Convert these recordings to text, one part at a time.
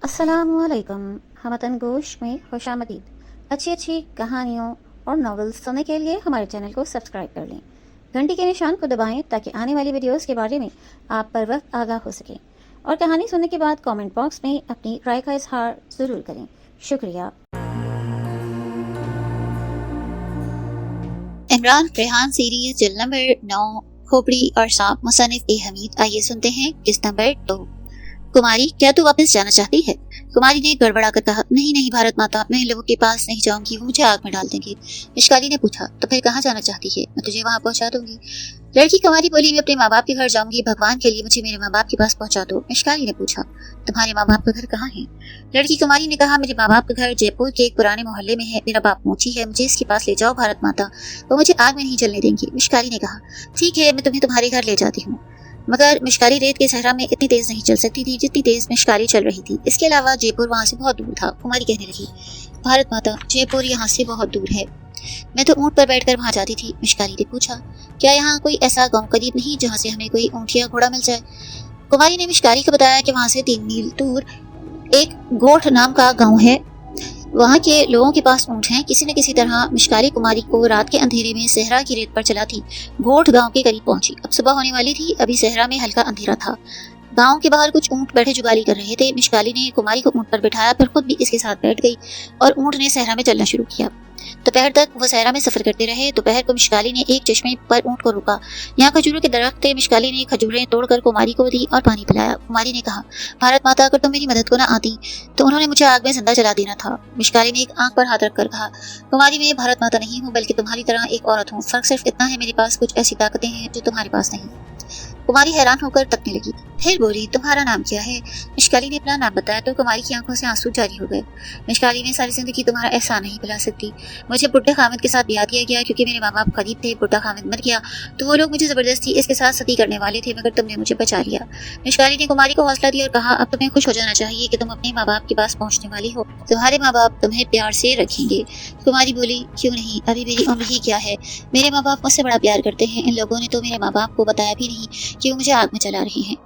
अस्सलाम वालेकुम। हमतन गोश में खुश आमदीद। अच्छी अच्छी कहानियों और नॉवेल्स सुनने के लिए हमारे चैनल को सब्सक्राइब कर लें। घंटी के निशान को दबाएं ताकि आने वाली वीडियोस के बारे में आप पर वक्त आगाह हो सकें। और कहानी सुनने के बाद कमेंट बॉक्स में अपनी राय का इजहार ज़रूर करें। शुक्रिया। इमरान रेहान सीरीज जिल्द नंबर 9 खोपड़ी और सांप मुसन्निफ ए हमीद। आइए सुनते हैं किस्त नंबर 2। कुमारी, क्या तू वापस जाना चाहती है? कुमारी ने गड़बड़ा कर कहा, नहीं नहीं भारत माता, मैं इन लोगों के पास नहीं जाऊंगी, वो मुझे आग में डाल देंगे। मिशकाली ने पूछा, तो फिर कहाँ जाना चाहती है? मैं तुझे वहाँ पहुँचा दूंगी। लड़की कुमारी बोली, मैं अपने माँ बाप के घर जाऊंगी, भगवान के लिए मुझे मेरे माँ बाप के पास पहुँचा दो। मिशकाली ने पूछा, तुम्हारे माँ बाप का घर कहाँ है? लड़की कुमारी ने कहा, मेरे माँ बाप का घर जयपुर के एक पुराने मोहल्ले में है, मेरा बाप मोची है, मुझे इसके पास ले जाओ भारत माता, वो मुझे आग में नहीं जलने देंगी। मिशकाली ने कहा, ठीक है, मैं तुम्हें तुम्हारे घर ले जाती हूँ। मगर मिशकाली रेत के सहरा में इतनी तेज नहीं चल सकती थी जितनी तेज मिशकाली चल रही थी। इसके अलावा जयपुर वहाँ से बहुत दूर था। कुमारी कहने लगी, भारत माता, जयपुर यहाँ से बहुत दूर है, मैं तो ऊँट पर बैठकर वहाँ जाती थी। मिशकाली ने पूछा, क्या यहाँ कोई ऐसा गांव करीब नहीं जहाँ से हमें कोई ऊँट या घोड़ा मिल जाए? कुमारी ने मिशकाली को बताया कि वहाँ से 3 मील दूर एक गोठ नाम का गाँव है, वहाँ के लोगों के पास ऊँट हैं। किसी न किसी तरह मिशकाली कुमारी को रात के अंधेरे में सहरा की रेत पर चलाती गोठ गांव के करीब पहुंची। अब सुबह होने वाली थी, अभी सहरा में हल्का अंधेरा था। गांव के बाहर कुछ ऊँट बैठे जुगाली कर रहे थे। मिशकाली ने कुमारी को ऊँट पर बिठाया, फिर खुद भी इसके साथ बैठ गई और ऊँट ने सहरा में चलना शुरू किया। दोपहर तक वो सहरा में सफर करते रहे। दोपहर को मिशकाली ने एक चश्मे पर ऊँट को रोका। यहाँ खजूरों के दरख्त थे। मिशकाली ने खजूरें तोड़कर कुमारी को दी और पानी पिलाया। कुमारी ने कहा, भारत माता, अगर तुम मेरी मदद को न आती तो उन्होंने मुझे आग में जिंदा जला देना था। मिशकाली ने एक आंख पर हाथ रखकर कहा, कुमारी, मैं भारत माता नहीं हूँ, बल्कि तुम्हारी तरह एक औरत हूँ। फर्क सिर्फ इतना है, मेरे पास कुछ ऐसी ताकतें हैं जो तुम्हारे पास नहीं। कुमारी हैरान होकर तकने लगी, फिर बोली, तुम्हारा नाम क्या है? मिशकाली ने अपना नाम बताया तो कुमारी की आंखों से आंसू जारी हो गए। मिशकाली ने, सारी जिंदगी तुम्हारा एहसान नहीं भुला सकती। मुझे बुड्ढे खामिद के साथ ब्याह दिया गया क्योंकि मेरे माँ बाप गरीब थे। बुड्ढा खामिद मर गया तो वो लोग मुझे जबरदस्ती इसके साथ सती करने वाले थे, मगर तुमने मुझे बचा लिया। मिशकाली ने कुमारी को हौसला दिया और कहा, अब तुम्हें खुश हो जाना चाहिए कि तुम अपने माँ बाप के पास पहुँचने वाली हो। तुम्हारे माँ बाप तुम्हें प्यार से रखेंगे। कुमारी बोली, क्यों नहीं, अभी मेरी उम्र ही क्या है, मेरे माँ बाप मुझसे बड़ा प्यार करते हैं। इन लोगों ने तो मेरे माँ बाप को बताया भी नहीं कि वो मुझे आग में चला रहे हैं।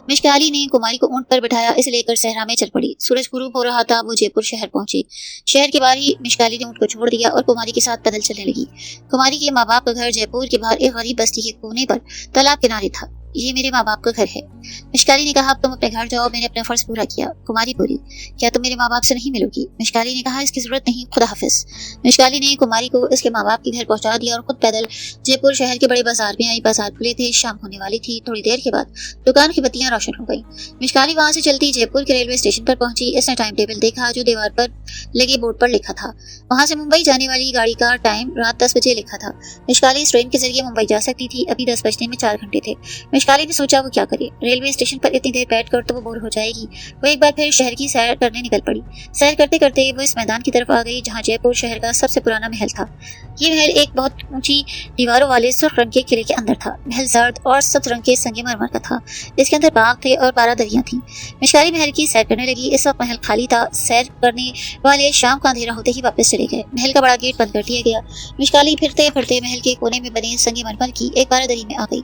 मिशकाली ने कुमारी को ऊँट पर बिठाया, इसे लेकर सहरा में चल पड़ी। सूरज गुरूब हो रहा था। वो जयपुर शहर पहुंची। शहर के बाहर ही मिशकाली ने ऊँट को छोड़ दिया और कुमारी के साथ पैदल चलने लगी। कुमारी के माँ बाप का घर जयपुर के बाहर एक गरीब बस्ती के कोने पर तालाब किनारे था। ये मेरे माँ बाप का घर है। मिशकाली ने कहा, अब तुम अपने घर जाओ, मैंने अपना फर्ज पूरा किया। कुमारी बोली, क्या तुम मेरे माँ बाप से नहीं मिलोगी? मिशकाली ने कहा, इसकी जरूरत नहीं, खुदा हाफिज। मिशकाली ने कुमारी को इसके माँ बाप के घर पहुंचा दिया और खुद पैदल जयपुर शहर के बड़े बाजार में आई। बाजार खुले थे, शाम होने वाली थी। थोड़ी देर के बाद दुकान की बत्तियां रोशन हो गई। मिशकाली वहां से चलती जयपुर के रेलवे स्टेशन पर पहुंची। इसने टाइम टेबल देखा जो दीवार पर लगे बोर्ड पर लिखा था। वहां से मुंबई जाने वाली गाड़ी का टाइम रात 10 बजे लिखा था। मिशकाली इस ट्रेन के जरिए मुंबई जा सकती थी। अभी 10 बजने में 4 घंटे थे। मिशकाली ने सोचा, वो क्या करे, रेलवे स्टेशन पर इतनी देर बैठकर तो वो बोर हो जाएगी। वो एक बार फिर शहर की सैर करने निकल पड़ी। सैर करते करते वो इस मैदान की तरफ आ गई जहाँ जयपुर शहर का सबसे पुराना महल था। ये महल एक बहुत ऊंची दीवारों वाले सुर्ख रंग के किले के अंदर था। महल जर्द और सब्ज रंग के संगमरमर का था। इसके अंदर बाग थे और 12 दरियां थीं। मिशकाली महल की सैर करने लगी। इस वक्त महल खाली था। सैर करने वाले शाम का अंधेरा होते ही वापस चले गए। महल का बड़ा गेट बंद कर दिया गया। मिशकाली फिरते फिरते महल के कोने में बने संगमरमर की एक बारादरी में आ गई।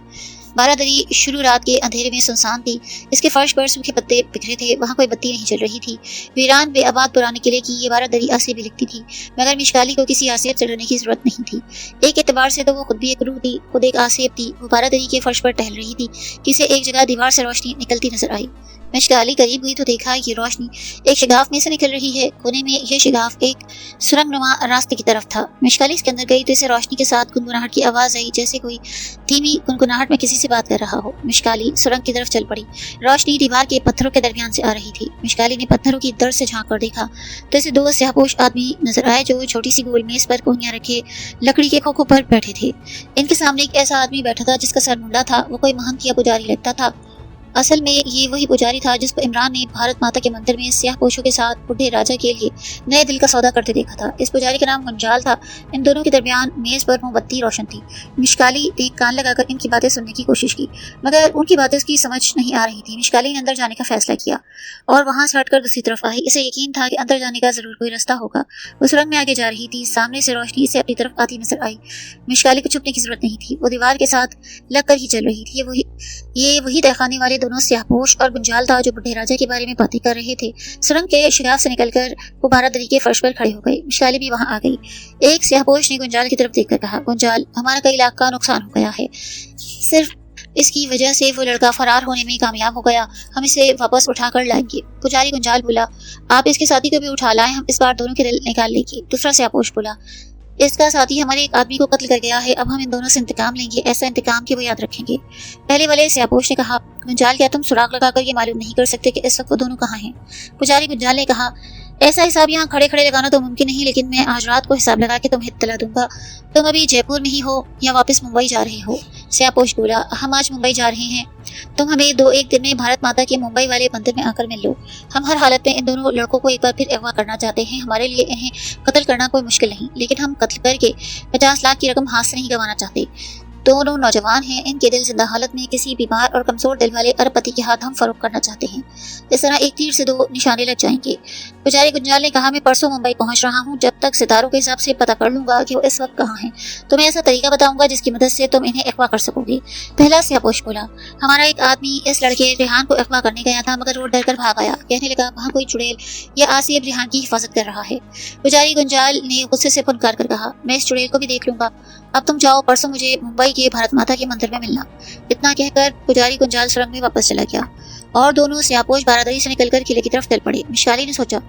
बारादरी शुरू रात के अंधेरे में सुनसान थी। इसके फर्श पर सूखे पत्ते बिखरे थे। वहाँ कोई बत्ती नहीं चल रही थी। वीरान बेआबाद पुराने किले की ये बारादरी आसे भी लिखती थी, मगर मिशकाली को किसी आसेब से डरने की जरूरत नहीं थी। एक एतबार से तो वो खुद भी एक रूह थी, खुद एक आसेब थी। वो बारादरी के फर्श पर टहल रही थी। किसी एक जगह दीवार से रोशनी निकलती नजर आई। मिशकाली करीब हुई तो देखा ये रोशनी एक शिगाफ में से निकल रही है। कोने में यह शिगाफ एक सुरंगनुमा रास्ते की तरफ था। मिशकाली इसके अंदर गई तो इसे रोशनी के साथ गुनगुनाहट की आवाज आई, जैसे कोई धीमी गुनगुनाहट में किसी से बात कर रहा हो। मिशकाली सुरंग की तरफ चल पड़ी। रोशनी दीवार के पत्थरों के दरमियान से आ रही थी। मिशकाली ने पत्थरों की दर से झांक कर देखा तो इसे 2 स्याहपोश आदमी नजर आए जो छोटी सी गोल मेज पर कोहनियां रखे लकड़ी के खोखों पर बैठे थे। इनके सामने एक ऐसा आदमी बैठा था जिसका सर मुंडा था। वो कोई महंत या पुजारी लगता था। असल में ये वही पुजारी था जिसको इमरान ने भारत माता के मंदिर में स्याह पोशों के साथ बुढ़े राजा के लिए नए दिल का सौदा करते देखा था। इस पुजारी का नाम गुंजाल था। इन दोनों के दरमियान मेज पर मोमबत्ती रोशन थी। मिशकाली ने कान लगाकर इनकी बातें सुनने की कोशिश की, मगर उनकी बातें उसकी समझ नहीं आ रही थी। मिशकाली ने अंदर जाने का फैसला किया और वहां से हटकर दूसरी तरफ आई। इसे यकीन था कि अंदर जाने का जरूर कोई रास्ता होगा। वो सुरंग में आगे जा रही थी। सामने से रोशनी इसे अपनी तरफ आती नजर आई। मिशकाली को छुपने की जरूरत नहीं थी। वो दीवार के साथ लग कर ही चल रही थी। ये वही तहखाने वाले दोनों स्याहपोश और गुंजाल था जो बुढ़े राजा के बारे में बातें कर रहे थे। सुरंग के शिगाफ से निकलकर वो बारादरी के फर्श पर खड़े हो गए। मिशकाली भी वहां आ गई। एक स्याहपोश ने गुंजाल की तरफ देखकर कहा, गुंजाल, हमारा कई लाख का नुकसान हो गया है। सिर्फ इसकी वजह से वो लड़का फरार होने में कामयाब हो गया। हम इसे वापस उठा कर लाएंगे। पुजारी गुंजाल बोला, आप इसके साथी को भी उठा लाएं, हम इस बार दोनों के दिल निकाल लेंगे। दूसरा स्याहपोश बोला, इसका साथी हमारे एक आदमी को कत्ल कर गया है, अब हम इन दोनों से इंतकाम लेंगे, ऐसा इंतकाम कि वो याद रखेंगे। पहले वाले स्याहपोश ने कहा, गुंजाल, क्या तुम सुराग लगाकर ये मालूम नहीं कर सकते कि इस वक्त वो दोनों कहाँ हैं? पुजारी गुंजाल ने कहा, ऐसा हिसाब यहाँ खड़े खड़े लगाना तो मुमकिन नहीं, लेकिन मैं आज रात को हिसाब लगा के तुम्हें इत्तला दूंगा। तुम अभी जयपुर में ही हो या वापस मुंबई जा रहे हो? स्याहपोश बोला, हम आज मुंबई जा रहे हैं। तुम हमें 2-1 दिन में भारत माता के मुंबई वाले मंदिर में आकर मिल लो। हम हर हालत में इन दोनों लड़कों को एक बार फिर अगवा करना चाहते हैं। हमारे लिए इन्हें कत्ल करना कोई मुश्किल नहीं, लेकिन हम कत्ल करके 50 लाख की रकम हाथ से नहीं गंवाना चाहते। दोनों नौजवान हैं, इनके दिल जिंदा हालत में किसी बीमार और कमजोर दिल वाले अरबपति के हाथ हम फरोख्त करना चाहते हैं। इस तरह एक तीर से 2 निशाने लग जाएंगे। पुजारी गुंजाल ने कहा, मैं परसों मुंबई पहुंच रहा हूं, जब तक सितारों के हिसाब से पता कर लूंगा कि वो इस वक्त कहाँ हैं। तुम्हें ऐसा तरीका बताऊंगा जिसकी मदद से तुम इन्हें अगवा कर सकोगे। पहला स्याहपोश बोला, हमारा एक आदमी इस लड़के रेहान को अगवा करने गया था, मगर वो डर कर भाग आया। कहने लगा, वहाँ कोई चुड़ैल या आसिफ रेहान की हिफाजत कर रहा है। पुजारी गुंजाल ने गुस्से से फुनकार कर कहा, मैं इस चुड़ैल को भी देख लूंगा। अब तुम जाओ, परसों मुझे मुंबई के भारत माता के मंदिर में मिलना। इतना कहकर पुजारी गुंजाल सुरंग में वापस चला गया और दोनों स्याहपोश बारादरी से निकलकर किले की तरफ चल पड़े। मिशकाली ने सोचा,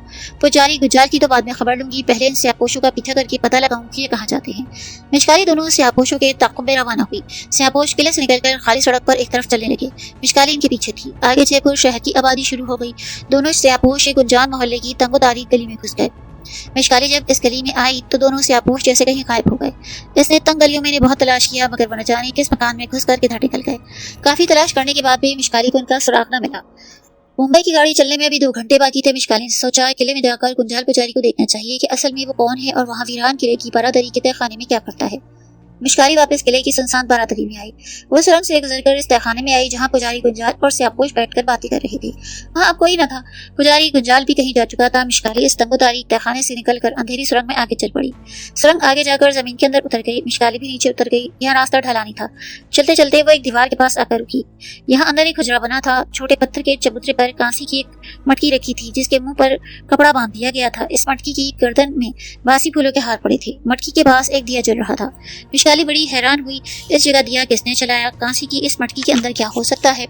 पुजारी गुंजाल की तो बाद में खबर लूंगी, पहले इन स्याहपोशों का पीछा करके पता लगाऊं कि ये कहाँ जाते हैं। मिशकाली दोनों स्याहपोशों के ताक़ुब में रवाना हुई। स्याहपोश किले से निकलकर खाली सड़क पर एक तरफ चलने लगे। मिशकाली इनके पीछे थी। आगे जयपुर शहर की आबादी शुरू हो गई। दोनों स्याहपोश एक गुंजान मोहल्ले की तंगोतारी गली में घुस गए। मिशकाली जब इस गली में आई तो दोनों स्याहपोश जैसे कहीं गायब हो गए। इसने तंग गलियों में बहुत तलाश किया, मगर वो न जाने किस मकान में घुस कर किधर निकल गए। काफी तलाश करने के बाद भी मिशकाली को उनका सुराग न मिला। मुंबई की गाड़ी चलने में अभी 2 घंटे बाकी थे। मिशकाली ने सोचा, किले में जाकर गुंजाल पुजारी को देखना चाहिए कि असल में वो कौन है और वहाँ वीरान किले की बारादरी के तहखाने में क्या करता है। मिशकाली वापस किले की सुनसान बारादरी में आई। वो सुरंग से गुजरकर इस तहखाने में आई जहाँ पुजारी गुंजाल और स्याहपोश बैठकर बातें कर रहे थे। वहाँ अब कोई न था। पुजारी गुंजाल भी कहीं जा चुका था। मिशकाली इस तंगोतारी तहखाने से निकलकर अंधेरी सुरंग में आगे चल पड़ी। सुरंग आगे जाकर जमीन के अंदर उतर गई। मिशकाली भी नीचे उतर गई। यहाँ रास्ता ढलानी था। चलते चलते वो एक दीवार के पास आकर रुकी। यहाँ अंदर एक हुजरा बना था। छोटे पत्थर के चबूतरे पर कांसी की एक मटकी रखी थी जिसके मुंह पर कपड़ा बांध दिया गया था। इस मटकी की गर्दन में बासी फूलों के हार पड़े थे। मटकी के पास एक दिया जल रहा था। मिशकाली बड़ी हैरान हुई, इस जगह दिया किसने चलाया? कांसी की इस मटकी के अंदर क्या हो सकता है?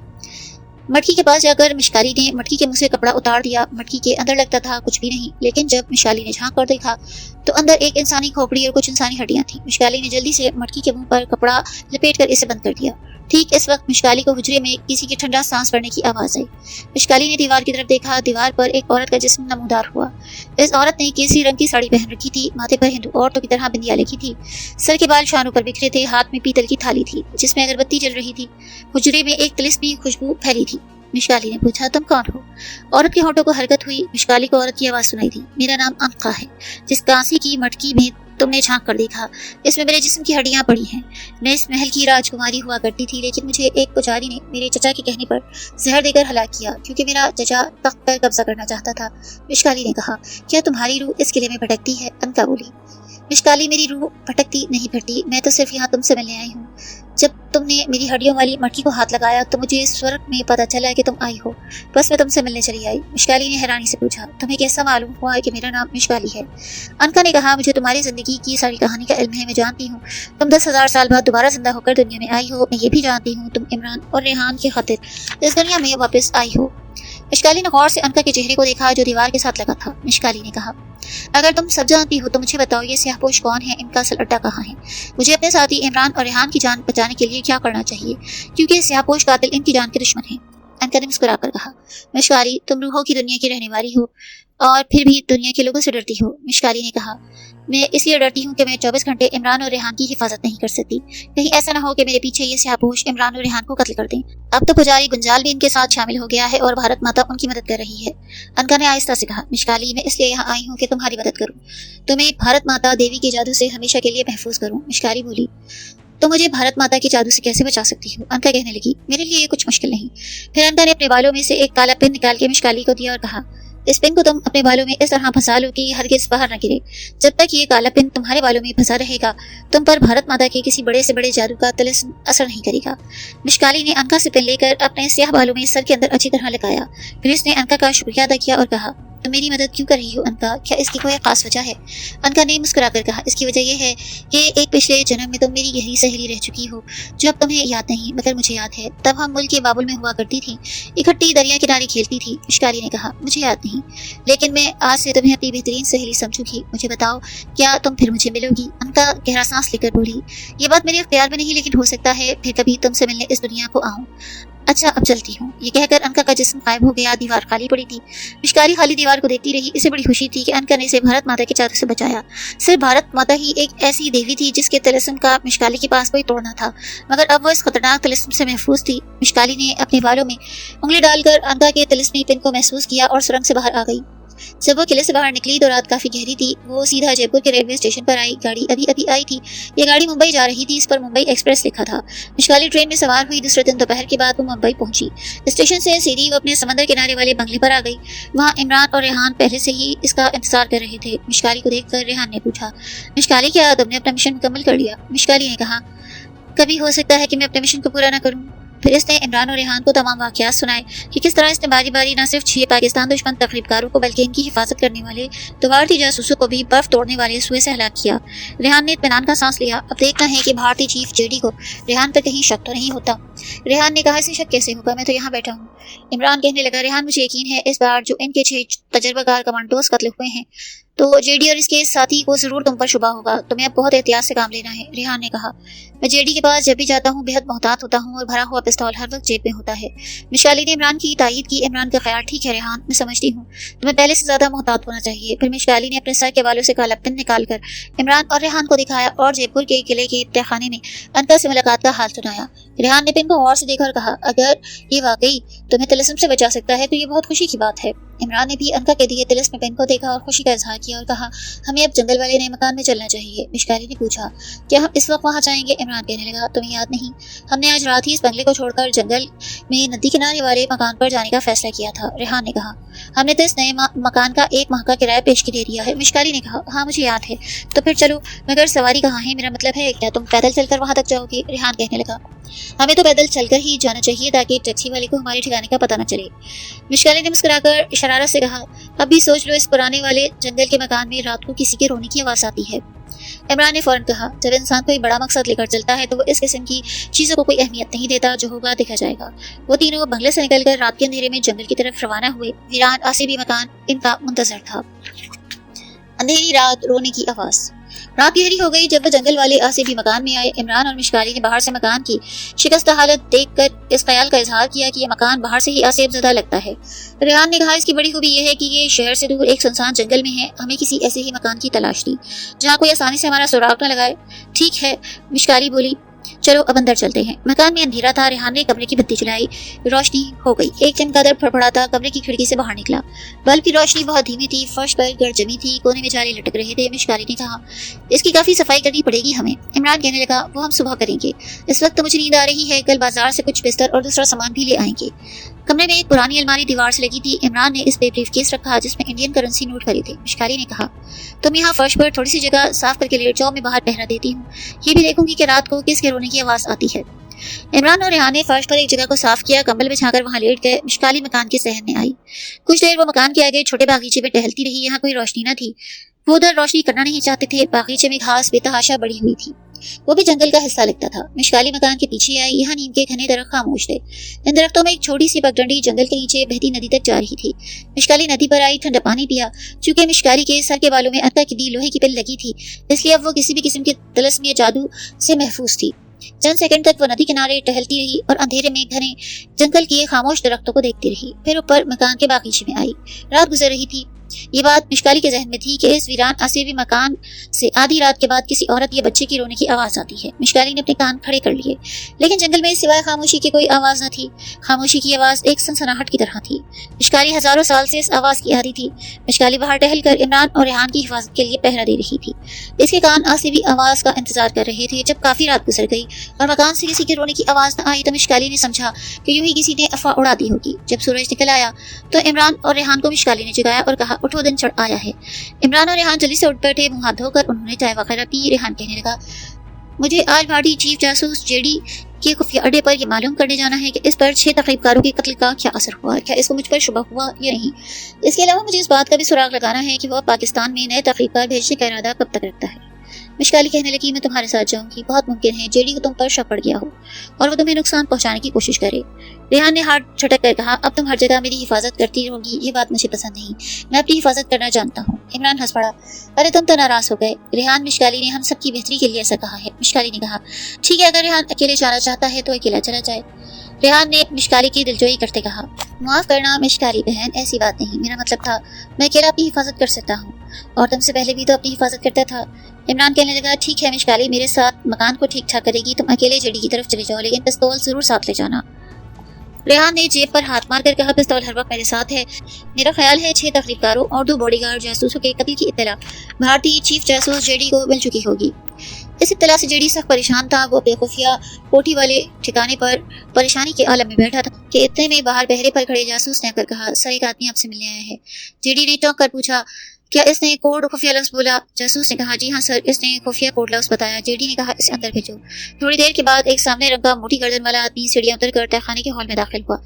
मटकी के पास जाकर मिशकाली ने मटकी के मुंह से कपड़ा उतार दिया। मटकी के अंदर लगता था कुछ भी नहीं, लेकिन जब मिशकाली ने झांक कर देखा तो अंदर एक इंसानी खोपड़ी और कुछ इंसानी हड्डियां थी। मिशकाली ने जल्दी से मटकी के मुंह पर कपड़ा लपेट कर इसे बंद कर दिया। ठीक इस वक्त मिशकाली को हुजरे में किसी की ठंडा सांस पड़ने की आवाज आई। मिशकाली ने दीवार की तरफ देखा। दीवार पर एक औरत का जिस्म नमूदार हुआ। इस औरत ने केसरी रंग की साड़ी पहन रखी थी। माथे पर हिंदू औरतों की तरह बिंदिया लगी थी। सर के बाल शानों पर बिखरे थे। हाथ में पीतल की थाली थी जिसमें अगरबत्ती जल रही थी। हुजरे में एक तिलिस्मी खुशबू फैली थी। मिशकाली ने पूछा, तुम कौन हो? औरत के होंठों को हरकत हुई। मिशकाली को औरत की आवाज सुनाई दी, मेरा नाम अनका है। जिस कांसी की मटकी में तुमने झांक कर देखा, इसमें मेरे जिस्म की हड्डियां पड़ी हैं। मैं इस महल की राजकुमारी हुआ करती थी, लेकिन मुझे एक पुजारी ने मेरे चचा के कहने पर जहर देकर हलाक किया, क्योंकि मेरा चचा तख्त पर कब्जा करना चाहता था। मिशकाली ने कहा, क्या तुम्हारी रूह इस किले में भटकती है? अनका बोली। मिशकाली, मेरी रूह भटकती नहीं फिरती, मैं तो सिर्फ यहाँ तुमसे मिलने आई हूँ। जब तुमने मेरी हड्डियों वाली मटकी को हाथ लगाया तो मुझे स्वर्ग में पता चला कि तुम आई हो। बस मैं तुमसे मिलने चली आई। मिशकाली ने हैरानी से पूछा, तुम्हें कैसा मालूम हुआ कि मेरा नाम मिशकाली है? अनका ने कहा, मुझे तुम्हारी जिंदगी की सारी कहानी का इल्म है। मैं जानती हूँ तुम 10,000 साल बाद दोबारा जिंदा होकर दुनिया में आई हो। मैं ये भी जानती हूँ तुम इमरान और रेहान की खातिर इस दुनिया में वापस आई हो। मिशकाली ने गौर से अनका के चेहरे को देखा जो दीवार के साथ लगा था। मिशकाली ने कहा, अगर तुम सब जानती हो तो मुझे बताओ, ये स्याहपोश कौन है? इनका असल अड्डा कहाँ है? मुझे अपने साथी इमरान और रेहान की जान बचाने के लिए क्या करना चाहिए, क्योंकि स्याहपोश कातिल इनकी जान के दुश्मन है। अनका ने मुस्कुराकर कहा, मिशकाली, तुम रूहों की दुनिया की रहने वाली हो और फिर भी दुनिया के लोगों से डरती हो। मिशकाली ने कहा, मैं इसलिए डरती हूँ कि मैं 24 घंटे इमरान और रेहान की हिफाजत नहीं कर सकती। कहीं ऐसा ना हो कि मेरे पीछे ये स्याहपोश इमरान और रेहान को कत्ल कर दें। अब तो पुजारी गुंजाल भी इनके साथ शामिल हो गया है और भारत माता उनकी मदद कर रही है। अनका ने आहिस्ता से कहा, मिशकाली, मैं इसलिए यहाँ आई हूँ कि तुम्हारी मदद करूँ, तुम्हें भारत माता देवी के जादू से हमेशा के लिए महफूज करूँ। मिशकाली बोली, तो मुझे भारत माता के जादू से कैसे बचा सकती हो? अनका कहने लगी, मेरे लिए ये कुछ मुश्किल नहीं। फिर अनका ने अपने बालों में से एक काला पिन निकाल के मिशकाली को दिया और कहा, इस पिन को तुम अपने बालों में इस तरह फंसा लो कि ये हरगिज बाहर न गिरे। जब तक ये काला पिन तुम्हारे बालों में फंसा रहेगा, तुम पर भारत माता के किसी बड़े से बड़े जादू का तिलिस्म असर नहीं करेगा। मिशकाली ने अनका से पिन लेकर अपने स्याह बालों में सर के अंदर अच्छी तरह लगाया। फिर इसने अनका का शुक्रिया अदा किया और कहा, तुम मेरी मदद क्यों कर रही हो अनका? क्या इसकी कोई खास वजह है? अनका ने मुस्कुराकर कहा, इसकी वजह यह है कि एक पिछले जन्म में तुम मेरी गहरी सहेली रह चुकी हो, जो अब तुम्हें याद नहीं मगर मुझे याद है। तब हम मुल्क के बाबुल में हुआ करती थी, इकट्ठी दरिया किनारे खेलती थी। मिशकाली ने कहा, मुझे याद नहीं, लेकिन मैं आज से तुम्हें अपनी बेहतरीन सहेली समझूंगी। मुझे बताओ, क्या तुम फिर मुझे मिलोगी? अनका गहरा सांस लेकर बोली, ये बात मेरे इख्तियार में नहीं, लेकिन हो सकता है फिर कभी तुमसे मिलने इस दुनिया को आऊं। अच्छा, अब चलती हूँ। ये कहकर अनका का जिस्म गायब हो गया। दीवार खाली पड़ी थी। मिशकाली खाली दीवार को देखती रही। इसे बड़ी खुशी थी कि अनका ने इसे भारत माता के जादू से बचाया। सिर्फ भारत माता ही एक ऐसी देवी थी जिसके तिलिस्म का मिशकाली के पास कोई तोड़ न था, मगर अब वो इस खतरनाक तिलिस्म से महफूज थी। मिशकाली ने अपने बालों में उंगली डालकर अनका के तिलिस्मी पिन को महसूस किया और सुरंग से बाहर आ गई। जब वो किले से बाहर निकली तो रात काफी गहरी थी। वो सीधा जयपुर के रेलवे स्टेशन पर आई। गाड़ी अभी अभी आई थी। ये गाड़ी मुंबई जा रही थी। इस पर मुंबई एक्सप्रेस लिखा था। मिशकाली ट्रेन में सवार हुई। दूसरे दिन दोपहर के बाद वो मुंबई पहुंची। स्टेशन से सीधी वो अपने समंदर किनारे वाले बंगले पर आ गई। वहाँ इमरान और रेहान पहले से ही इसका इंतजार कर रहे थे। मिशकाली को देखकर रेहान ने पूछा, मिशकाली, क्या तुमने अपना मिशन मुकम्मल कर लिया? मिशकाली ने कहा, कभी हो सकता है कि मैं अपने मिशन को पूरा न करूं। फिर इसने इमरान और रेहान को तमाम वाक़यात सुनाए कि किस तरह इसने बारी बारी न सिर्फ 6 पाकिस्तान दुश्मन तखरीबकारों को बल्कि इनकी हिफाजत करने वाले भारतीय जासूसों को भी बर्फ तोड़ने वाले सुए से हलाक किया। रेहान ने इत्मीनान का सांस लिया। अब देखना है कि भारतीय चीफ जेडी को रेहान पर कहीं शक तो नहीं होता। रेहान ने कहा, इसे शक कैसे होगा, मैं तो यहाँ बैठा हूँ। इमरान कहने लगा, रेहान, मुझे यकीन है इस बार जो इनके 6 तजर्बाकार कमांडोज कत्ल हुए हैं तो जेडी और इसके साथी को जरूर तुम पर शुबा होगा। तुम्हें अब बहुत एहतियात से काम लेना है। रेहान ने कहा, मैं जेडी के पास जब भी जाता हूँ बेहद मोहतात होता हूँ और भरा हुआ पिस्तौल हर वक्त जेब में होता है। मिशकाली ने इमरान की तायीद की। इमरान का ख्याल, ठीक है रेहान, मैं समझती हूँ, तुम्हें पहले से ज्यादा मोहतात होना चाहिए। फिर मिशकाली ने अपने सर के बालों से काला पिन निकालकर इमरान और रेहान को दिखाया और जयपुर के किले के तहखाने में अनका से मुलाकात का हाल सुनाया। रेहान ने पिन को गौर से देखा और कहा, अगर ये वाकई तुम्हें तिलिस्म से बचा सकता है तो ये बहुत खुशी की बात है। इमरान ने भी अनका के दिए तिलिस्म पिन को देखा और खुशी का इजहार किया और कहा, हमें अब जंगल वाले नए मकान में चलना चाहिए। मिशकाली ने पूछा, क्या हम इस वक्त वहाँ जाएंगे? इमरान कहने लगा, तुम्हें याद नहीं, हमने आज रात ही इस बंगले को छोड़कर जंगल में नदी किनारे वाले मकान पर जाने का फैसला किया था। रेहान ने कहा, हमने तो इस नए मकान का 1 माह का किराया पेशगी दे दिया है। मिशकाली ने कहा, हाँ मुझे याद है, तो फिर चलो, मगर सवारी कहाँ है? मेरा मतलब है, क्या तुम पैदल चलकर वहाँ तक जाओगे? रेहान कहने लगा, हमें तो पैदल चलकर ही जाना चाहिए ताकि टैक्सी वाले को हमारे ठिकाने का पता न चले। मिशकाली ने मुस्कुराकर शरारत से कहा, अब भी सोच लो, इस पुराने वाले जंगल के मकान में रात को किसी के रोने की आवाज आती है। इमरान ने फौरन कहा, जब इंसान कोई बड़ा मकसद लेकर चलता है तो वो इस किस्म की चीजों को कोई अहमियत नहीं देता, जो होगा देखा जाएगा। वो तीनों बंगले से निकलकर रात के अंधेरे में जंगल की तरफ रवाना हुए। वीरान आसिबी मकान इनका मुंतजर था। अंधेरी रात, रोने की आवाज। रात गहरी हो गई जब वो जंगल वाले आसिबी मकान में आए। इमरान और मिशकाली ने बाहर से मकान की शिकस्त हालत देखकर इस ख्याल का इजहार किया कि यह मकान बाहर से ही आसेब ज़दा लगता है। रेहान ने कहा, इसकी बड़ी खूबी यह है कि ये शहर से दूर एक सुनसान जंगल में है। हमें किसी ऐसे ही मकान की तलाश थी जहाँ कोई आसानी से हमारा सुराग न लगाए। ठीक है, मिशकाली बोली, चलो अब अंदर चलते हैं। मकान में अंधेरा था। रेहान ने कमरे की बत्ती जलाई। रोशनी हो गई। एक चमगादड़ फड़फड़ाता कमरे की खिड़की से बाहर निकला। बल्ब की रोशनी बहुत धीमी थी। फर्श पर गर्द जमी थी। कोने में जाले लटक रहे थे। मिशकाली ने कहा, इसकी काफी सफाई करनी पड़ेगी हमें। इमरान कहने लगा, वो हम सुबह करेंगे, इस वक्त तो मुझे नींद आ रही है। कल बाजार से कुछ बिस्तर और दूसरा सामान भी ले आएंगे। कमरे में एक पुरानी अलमारी दीवार से लगी थी। इमरान ने इस पे ब्रीफकेस रखा जिसमें इंडियन करेंसी नोट भरे थे। मिशकाली ने कहा, तुम यहाँ फर्श पर थोड़ी सी जगह साफ करके लेट जाओ, मैं बाहर पहरा देती हूँ। ये भी देखूंगी कि रात को किसके रोने की आवाज आती है। इमरान और रेहान ने फर्श पर एक जगह को साफ किया। कंबल बिछाकर वहाँ लेट गए। मिशकाली मकान के सहन में आई। कुछ देर वो मकान के आगे छोटे बागीचे में टहलती रही। यहाँ कोई रोशनी न थी। वो उधर रोशनी करना नहीं चाहते थे। बागीचे में घास बेतहाशा बड़ी हुई थी। वो भी जंगल का हिस्सा लगता था। मिशकाली मकान के पीछे आई। यहाँ नीम के घने दरख्त खामोश थे। इन दरख्तों में एक छोटी सी पगडंडी जंगल के नीचे बहती नदी तक जा रही थी। मिशकाली नदी पर आई, ठंडा पानी पिया। चूंकि मिशकाली के सर के बालों में अनका की दी लोहे की पिन लगी थी, इसलिए अब वो किसी भी किस्म के तिलिस्म या जादू से महफूज थी। चंद सेकंड तक वो नदी किनारे टहलती रही और अंधेरे में घने जंगल के खामोश दरख्तों को देखती रही। फिर ऊपर मकान के बागीचे में आई। रात गुजर रही थी। یہ بات مشکالی کے ذہن میں تھی کہ اس ویران اسیبی مکان سے آدھی رات کے بعد کسی عورت یا بچے کی رونے کی آواز آتی ہے۔ مشکالی نے اپنے کان کھڑے کر لیے، لیکن جنگل میں سوائے خاموشی کی کوئی آواز نہ تھی۔ خاموشی کی آواز ایک سنسناہٹ کی طرح تھی۔ مشکالی ہزاروں سال سے اس آواز کی عادی تھی۔ مشکالی باہر ٹہل کر عمران اور ریحان کی حفاظت کے لیے پہرا دے رہی تھی۔ اس کے کان اسیبی آواز کا انتظار کر رہے تھے۔ جب کافی رات گزر گئی اور مکان سے کسی کے رونے کی آواز نہ آئی تو مشکالی نے سمجھا کہ یوں ہی کسی نے افواہ اڑا دی ہوگی۔ جب سورج نکل آیا تو عمران اور ریحان کو مشکالی نے جگایا اور کہا، اٹھو، دن چڑھ آیا ہے۔ عمران اور ریحان جلدی سے اٹھ بیٹھے، منہ ہاتھ دھو کر انہوں نے چائے وغیرہ پی۔ ریحان کہنے لگا، مجھے آج بھارتی چیف جاسوس جیڈی کے خفیہ اڈے پر یہ معلوم کرنے جانا ہے کہ اس پر 6 تقریب کاروں کے قتل کا کیا اثر ہوا، کیا اس کو مجھ پر شبہ ہوا یا نہیں۔ اس کے علاوہ مجھے اس بات کا بھی سراغ لگانا ہے کہ وہ پاکستان میں نئے تقریب کار بھیجنے کا ارادہ کب تک رکھتا ہے۔ مشکالی کہنے لگی، میں تمہارے ساتھ جاؤں گی، بہت ممکن ہے جیڈی کو تم پر شک پڑ گیا ہو اور وہ تمہیں نقصان پہنچانے کی کوشش کرے۔ ریحان نے ہاتھ چھٹک کر کہا، اب تم ہر جگہ میری حفاظت کرتی رہوگی، یہ بات مجھے پسند نہیں، میں اپنی حفاظت کرنا جانتا ہوں۔ عمران ہنس پڑا، ارے تم تو ناراض ہو گئے ریحان، مشکالی نے ہم سب کی بہتری کے لیے ایسا کہا ہے۔ مشکالی نے کہا، ٹھیک ہے، اگر ریحان اکیلے جانا چاہتا ہے تو اکیلا چلا جائے۔ ریحان نے مشکالی کی دلجوئی کرتے کہا، معاف کرنا مشکالی بہن، ایسی بات نہیں، میرا مطلب تھا میں اکیلا اپنی حفاظت کر سکتا ہوں اور تم سے پہلے بھی تو اپنی حفاظت کرتا تھا۔ عمران کہنے لگا، ٹھیک ہے مشکالی، میرے ساتھ مکان کو ٹھیک ٹھاک کرے گی، تم اکیلے جیڈی کی طرف چلے جاؤ، لیکن پستول ضرور ساتھ لے جانا۔ ریحان نے جیب پر ہاتھ مار کر کہا، پستول ہر وقت میرے ساتھ ہے، میرا خیال ہے 6 تقریب کاروں اور 2 باڈی گارڈ جاسوسوں کے قتل کی اطلاع بھارتی چیف جاسوس جیڈی کو مل چکی ہوگی۔ اس اطلاع سے جیڈی سخت پریشان تھا، وہ اپنے خفیہ کوٹھی والے ٹھکانے پر پریشانی کے عالم میں بیٹھا تھا کہ اتنے میں باہر پہرے پر کھڑے جاسوس نے آ کر کہا، سر ایک آدمی آپ سے ملنے آیا ہے۔ جیڈی نے چونک کر پوچھا، کیا اس نے کوڈ خفیہ لفظ بولا؟ جاسوس نے کہا، جی ہاں سر، اس نے خفیہ کوڈ لفظ بتایا۔ جیڈی نے کہا، اسے اندر بھیجو۔ تھوڑی دیر کے بعد ایک سامنے رنگ کا موٹی گردن والا آدمی سیڑھیاں اتر کر تہخانے کے ہال میں داخل ہوا۔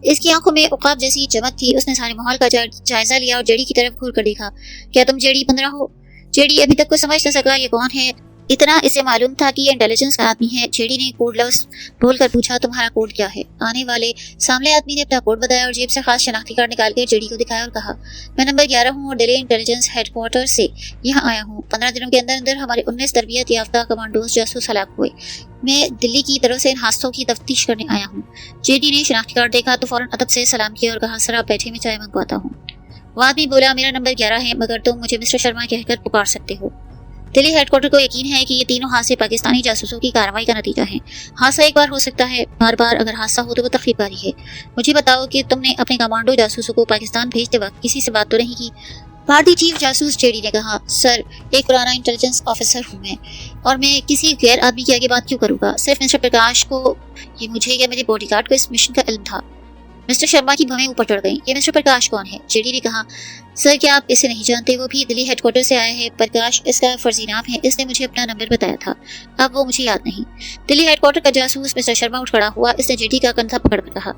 اس کی آنکھوں میں عقاب جیسی چمک تھی۔ اس نے سارے ماحول کا جائزہ لیا اور جیڈی کی طرف گھور کر دیکھا۔ کیا تم جیڈی 15 ہو؟ جیڈی ابھی تک کو سمجھ نہ سکا یہ کون ہے، اتنا اسے معلوم تھا کہ یہ انٹیلیجنس کا آدمی ہے۔ جیڈی نے کوڈ لفظ بول کر پوچھا، تمہارا کوڈ کیا ہے؟ آنے والے سامنے آدمی نے اپنا کوڈ بتایا اور جیب سے خاص شناختی کارڈ نکال کر جیڈی کو دکھایا اور کہا، میں نمبر 11 ہوں اور ڈیلی انٹیلیجنس ہیڈ کوارٹر سے یہاں آیا ہوں۔ 15 دنوں کے اندر اندر ہمارے 19 تربیت یافتہ کمانڈوز جاسوس ہلاک ہوئے۔ میں دلی کی طرف سے ان حادثوں کی تفتیش کرنے آیا ہوں۔ جیڈی نے شناختی کارڈ دیکھا تو فوراً ادب سے سلام کیا اور کہا، سر آپ بیٹھے، میں چائے منگواتا ہوں۔ وہ آدمی بولا، میرا نمبر 11 ہے، مگر تم مجھے مسٹر شرما کہہ کر پکار سکتے ہو۔ دلی ہیڈ کوارٹر کو یقین ہے کہ یہ تینوں حادثے پاکستانی جاسوسوں کی کارروائی کا نتیجہ ہیں۔ حادثہ ایک بار ہو سکتا ہے، بار بار اگر حادثہ ہو تو وہ تخریب کاری ہے۔ مجھے بتاؤ کہ تم نے اپنے کمانڈو جاسوسوں کو پاکستان بھیجتے وقت کسی سے بات تو نہیں کی؟ بھارتی چیف جاسوس جیڈی نے کہا، سر ایک پرانا انٹیلیجنس آفیسر ہوں میں، اور میں کسی غیر آدمی کے آگے بات کیوں کروں گا؟ صرف مسٹر پرکاش کو یہ مجھے یا میرے باڈی گارڈ کو اس مشن کا علم تھا۔ مسٹر شرما کی بھویں اوپر چڑھ گئیں۔ یہ مسٹر پرکاش کون ہے؟ جیڈی نے کہا، سر کیا آپ اسے نہیں جانتے؟ وہ بھی دلی ہیڈ کوارٹر سے آیا ہے۔ پرکاش اس کا فرضی نام ہے، اس نے مجھے اپنا نمبر بتایا تھا، اب وہ مجھے یاد نہیں۔ دلی ہیڈ کوارٹر کا جاسوس مسٹر شرما اٹھ کھڑا ہوا۔ اس نے جیڈی کا کندھا پکڑ کر کہا،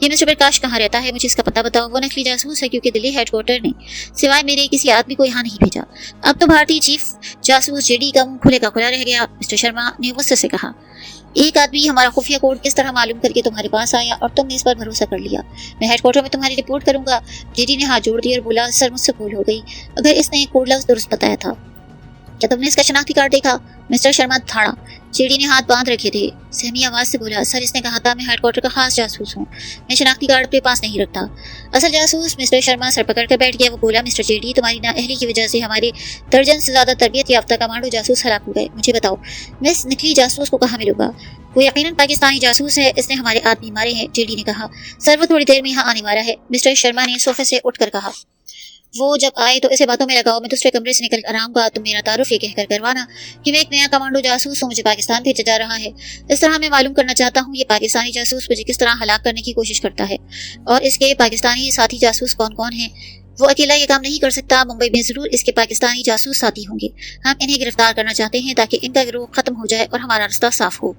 یہ مسٹر پرکاش کہاں رہتا ہے؟ مجھے اس کا پتہ بتاؤ۔ وہ نقلی جاسوس ہے کیونکہ دلی ہیڈ کوارٹر نے سوائے میرے کسی آدمی کو یہاں نہیں بھیجا۔ اب تو بھارتی چیف جاسوس جیڈی کا منہ کھلے کا کھلا رہ گیا۔ مسٹر شرما نے غصے سے کہا، ایک آدمی ہمارا خفیہ کوڈ کس طرح معلوم کر کے تمہارے پاس آیا اور تم نے اس پر بھروسہ کر لیا؟ میں ہیڈ کوارٹر میں تمہاری رپورٹ کروں گا۔ جیڈی نے ہاتھ جوڑ دیا اور بولا، سر مجھ سے بھول ہو گئی، اگر اس نے کوڈ لفظ درست بتایا تھا۔ کیا تم نے اس کا شناختی کارڈ دیکھا؟ مسٹر شرما دھاڑا۔ جیڈی نے ہاتھ باندھ رکھے تھے، سہمی آواز سے بولا، سر اس نے کہا تھا میں ہیڈ کوارٹر کا خاص جاسوس ہوں، میں شناختی کارڈ اپنے پاس نہیں رکھتا۔ اصل جاسوس مسٹر شرما سر پکڑ کر بیٹھ گیا۔ وہ بولا، مسٹر جیڈی تمہاری نااہلی کی وجہ سے ہمارے درجن سے زیادہ تربیت یافتہ کمانڈو جاسوس ہلاک ہو گئے۔ مجھے بتاؤ میں اس نکلی جاسوس کو کہاں ملوں گا؟ وہ یقیناً پاکستانی جاسوس ہے، اس نے ہمارے آدمی مارے ہیں۔ جیڈی نے کہا، سر وہ تھوڑی دیر میں یہاں آنے والا ہے۔ مسٹر شرما نے صوفے سے اٹھ کر کہا، وہ جب آئے تو اسے باتوں میں لگاؤ، میں دوسرے کمرے سے نکل کر آؤں گا، تم میرا تعارف یہ کہہ کر کروانا کہ میں ایک نیا کمانڈو جاسوس ہوں، مجھے پاکستان بھیجا جا رہا ہے۔ اس طرح میں معلوم کرنا چاہتا ہوں یہ پاکستانی جاسوس مجھے کس طرح ہلاک کرنے کی کوشش کرتا ہے اور اس کے پاکستانی ساتھی جاسوس کون کون ہیں۔ وہ اکیلا یہ کام نہیں کر سکتا، ممبئی میں ضرور اس کے پاکستانی جاسوس ساتھی ہوں گے۔ ہم انہیں گرفتار کرنا چاہتے ہیں تاکہ ان کا گروہ ختم ہو جائے اور ہمارا رستہ صاف ہو۔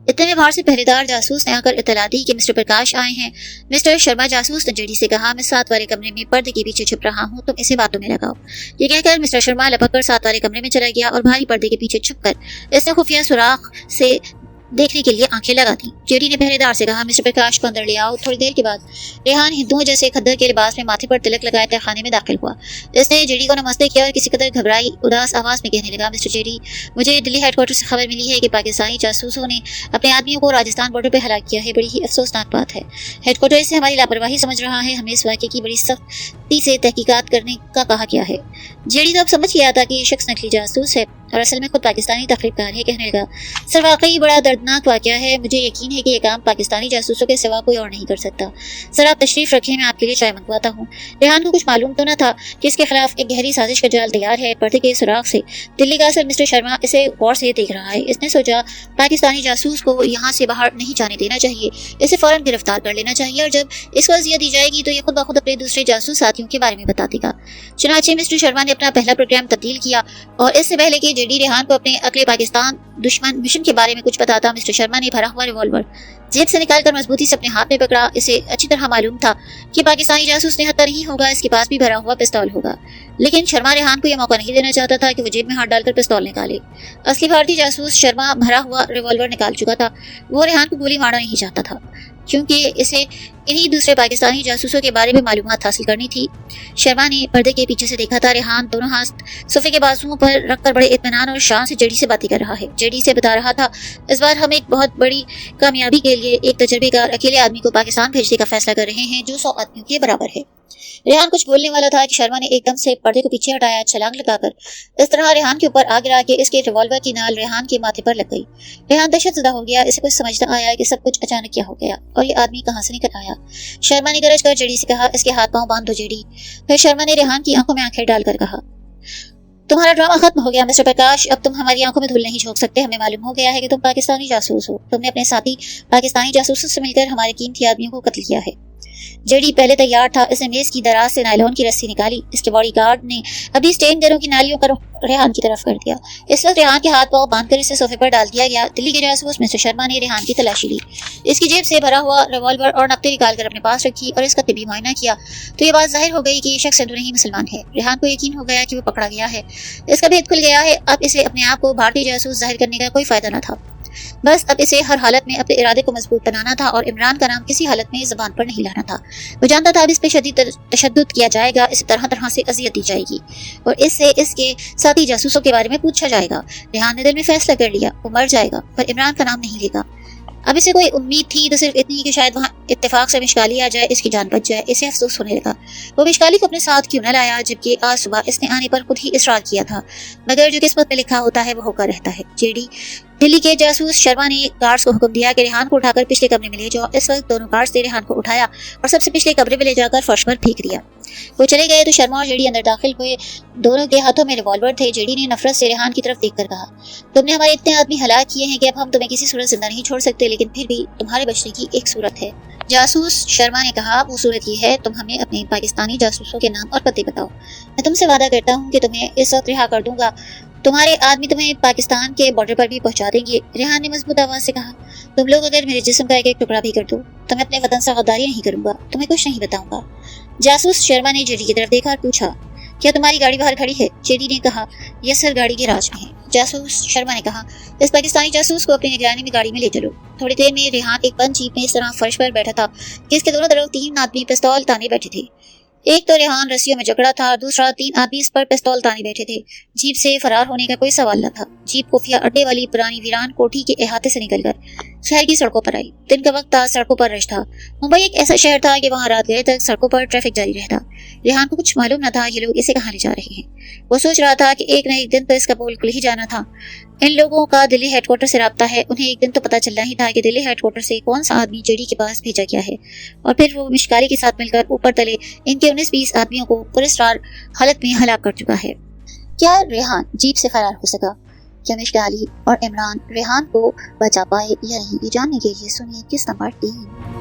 اتنے میں باہر سے پہرے دار جاسوس نے آ کر اطلاع دی کہ مسٹر پرکاش آئے ہیں۔ مسٹر شرما جاسوس نے جیڈی سے کہا، میں 7 والے کمرے میں پردے کے پیچھے چھپ رہا ہوں، تم اسے باتوں میں لگاؤ۔ یہ کہہ کر مسٹر شرما لپک کر 7 والے کمرے میں چلا گیا اور بھاری پردے کے پیچھے چھپ کر اس نے خفیہ سوراخ سے देखने के लिए आंखें लगा दी। जेडी ने पहरेदार से कहा, मिस्टर प्रकाश को अंदर ले आओ। थोड़ी देर के बाद रेहान हिंदुओं जैसे खद्दर के लिबास में माथे पर तिलक लगाए तहखाने में दाखिल हुआ। इसने जेडी को नमस्ते किया और किसी कदर घबराई उदास आवाज में कहने लगा, मिस्टर जेडी, मुझे दिल्ली हेडक्वार्टर से खबर मिली है कि पाकिस्तानी जासूसों ने अपने आदमियों को राजस्थान बॉर्डर पर हलाक किया है। बड़ी ही अफसोसनाक बात है। हेडक्वार्टर से हमारी लापरवाही समझ रहा है। हमें इस वाक़े की बड़ी सख्ती से तहकीकात करने का कहा गया है। जेडी तो अब समझ गया था कि ये शख्स नकली जासूस है और असल में खुद पाकिस्तानी तखरीबकार है। कहने लगा, सर वाकई बड़ा दर्दनाक वाक़या है। मुझे यकीन है कि ये काम पाकिस्तानी जासूसों के सिवा कोई और नहीं कर सकता। सर आप तशरीफ रखें, मैं आपके लिए चाय मंगवाता हूँ। रेहान को कुछ मालूम तो न था कि इसके खिलाफ एक गहरी साजिश का जाल तैयार है। पर्दे के सुराख से दिल्ली का असर मिस्टर शर्मा इसे गौर से देख रहा है। इसने सोचा पाकिस्तानी जासूस को यहाँ से बाहर नहीं जाने देना चाहिए, इसे फौरन गिरफ्तार कर लेना चाहिए और जब इसको अज़ियत दी जाएगी तो ये खुद ब खुद अपने दूसरे जासूस साथियों के बारे में बता देगा। चुनाचे मिस्टर शर्मा ने अपना पहला प्रोग्राम तब्दील किया और इससे पहले कि जेडी रेहान को अपने अगले पाकिस्तान दुश्मन मिशन के बारे में कुछ बताता, मिस्टर शर्मा ने भरा हुआ रिवॉल्वर जेब से निकालकर मजबूती से अपने हाथ में पकड़ा। इसे अच्छी तरह मालूम था कि पाकिस्तानी जासूस निहत्तर ही होगा, इसके पास भी भरा हुआ पिस्तौल होगा। लेकिन शर्मा रेहान को यह मौका नहीं देना चाहता था कि वो जेब में हाथ डालकर पिस्तौल निकाले। असली भारतीय जासूस शर्मा भरा हुआ रिवॉल्वर निकाल चुका था। वो रेहान को गोली मारना नहीं चाहता था क्योंकि इसे इन्हीं दूसरे पाकिस्तानी जासूसों के बारे में मालूमात हासिल करनी थी। शर्मा ने पर्दे के पीछे से देखा था। रेहान दोनों हाथ सोफे के बाजुओं पर रखकर बड़े इत्मीनान और शान से जेडी से बातें कर रहा है। जेडी से बता रहा था, इस बार हम एक बहुत बड़ी कामयाबी के लिए एक तजर्बेकार अकेले आदमी को पाकिस्तान भेजने का फैसला कर रहे हैं जो 100 आदमियों के बराबर है। रेहान कुछ बोलने वाला था कि शर्मा ने एकदम से पर्दे को पीछे हटाया, छलांग लगाकर इस तरह रेहान के ऊपर आ गिरा कि इसके रिवॉल्वर की नाल रेहान के माथे पर लग गई। रेहान दहशतज़दा हो गया। इसे कुछ समझ न आया कि सब कुछ अचानक क्या हो गया और ये आदमी कहाँ से निकल आया। शर्मा ने गरज कर जेडी से कहा, इसके हाथ पांव बांध दो जेडी। फिर शर्मा ने रेहान की आंखों में आंखें डालकर कहा, तुम्हारा ड्रामा खत्म हो गया मिस्टर प्रकाश। अब तुम हमारी आंखों में धूल नहीं झोंक सकते। हमें मालूम हो गया है कि तुम पाकिस्तानी जासूस हो। तुमने अपने साथी पाकिस्तानी जासूसों से मिलकर हमारे कीमती आदमियों को कत्ल किया है। जेडी पहले तैयार था। इसने मेज की दराज से नायलॉन की रस्सी निकाली। इसके बॉडीगार्ड ने अभी स्टेन गनों की नालियों का रेहान की तरफ कर दिया। इस वक्त रेहान के हाथ पांव बांधकर इसे सोफे पर डाल दिया गया। दिल्ली के जासूस मिस्टर शर्मा ने रेहान की तलाशी ली। इसकी जेब से भरा हुआ रिवॉल्वर और नकदी निकालकर अपने पास रखी और इसका तिबी मुआयना किया तो ये बात जाहिर हो गई कि ये शख्स हिंदू नहीं मुसलमान है। रेहान को यकीन हो गया कि वो पकड़ा गया है, इसका भेद खुल गया है। अब इसे अपने आप को भारतीय जासूस जाहिर करने का कोई फायदा न था। बस अब इसे हर हालत में अपने इरादे को मजबूत बनाना था और इमरान का नाम किसी हालत में ज़बान पर नहीं लाना था। वो जानता था अब इस पे शदीद तशद्दुद किया जाएगा, इसे तरह तरह से अजियत दी जाएगी और इससे इसके साथी जासूसों के बारे में पूछा जाएगा। रेहान ने दिल में फैसला कर लिया, वो मर जाएगा पर इमरान का नाम नहीं लेगा। अब इसे कोई उम्मीद थी तो सिर्फ इतनी कि शायद वहाँ इत्तेफाक से मिशकाली आ जाए, इसकी जान बच जाए। इसे अफसोस होने लगा वो मिशकाली को अपने साथ क्यों न लाया, जबकि आज सुबह इसने आने पर खुद ही इसरार किया था। मगर जो किस्मत में लिखा होता है वो होकर रहता है। जेडी दिल्ली के जासूस शर्मा ने गार्ड्स को हुक्म दिया कि रेहान को उठाकर पिछले कमरे में ले जाओ। इस वक्त दोनों गार्ड्स ने रेहान को उठाया और सबसे पिछले कमरे में ले जाकर फर्श पर फेंक दिया। वो चले गए तो शर्मा और जेडी अंदर दाखिल हुए। दोनों के हाथों में रिवॉल्वर थे। जेडी ने नफरत से रेहान की तरफ देखकर कहा, तुमने हमारे इतने आदमी हलाक किए हैं कि अब हम तुम्हें किसी सूरत जिंदा नहीं छोड़ सकते, लेकिन फिर भी तुम्हारे बचने की एक सूरत है। जासूस शर्मा ने कहा, वो सूरत ये है तुम हमें अपने पाकिस्तानी जासूसों के नाम और पते बताओ। मैं तुमसे वादा करता हूँ कि तुम्हें इस वक्त रिहा कर दूंगा। तुम्हारे आदमी तुम्हें पाकिस्तान के बॉर्डर पर भी पहुंचा देंगे। रेहान ने मजबूत आवाज से कहा, तुम लोग अगर मेरे जिस्म का एक एक टुकड़ा भी कर दो तो मैं अपने वतन से गद्दारी नहीं करूंगा, तुम्हें कुछ नहीं बताऊंगा। जासूस शर्मा ने जेडी की तरफ देखा और पूछा, क्या तुम्हारी गाड़ी बाहर खड़ी है? जेडी ने कहा, यस सर, गाड़ी गैराज में है। जासूस शर्मा ने कहा, इस पाकिस्तानी जासूस को अपनी निगरानी में गाड़ी में ले चलो। थोड़ी देर में रेहान एक बंद जीप में इस तरह फर्श पर बैठा था कि इसके दोनों तरफ 3 आदमी पिस्तौल ताने बैठे थे। एक तो रेहान रस्सियों में जकड़ा था, दूसरा 3 आदमी इस पर पिस्तौल ताने बैठे थे। जीप से फरार होने का कोई सवाल न था। जीप खुफिया अड्डे वाली पुरानी वीरान कोठी के अहाते से निकलकर शहर की सड़कों पर आई। दिन का वक्त था, सड़कों पर रश था। मुंबई एक ऐसा शहर था कि वहाँ रात गए तक सड़कों पर ट्रैफिक जारी रहता। रेहान को कुछ मालूम न था ये लोग इसे कहाँ ले जा रहे हैं। वो सोच रहा था कि एक न एक दिन तो इसका पोल खुल ही जाना था। इन लोगों का दिल्ली हेडक्वार्टर से राब्ता है। उन्हें एक दिन तो पता चलना ही था कि दिल्ली हेडक्वार्टर से कौन सा आदमी जेडी के पास भेजा गया है और फिर वो मिशकाली के साथ मिलकर ऊपर तले इनके 19-20 आदमियों को पुरस्कार हालत में हलाक कर चुका है। क्या रेहान जीप से फरार हो सका? क्या मिशकाली और इमरान रेहान को बचा पाए या नहीं, ये जानने के लिए सुनिए किस नंबर 3।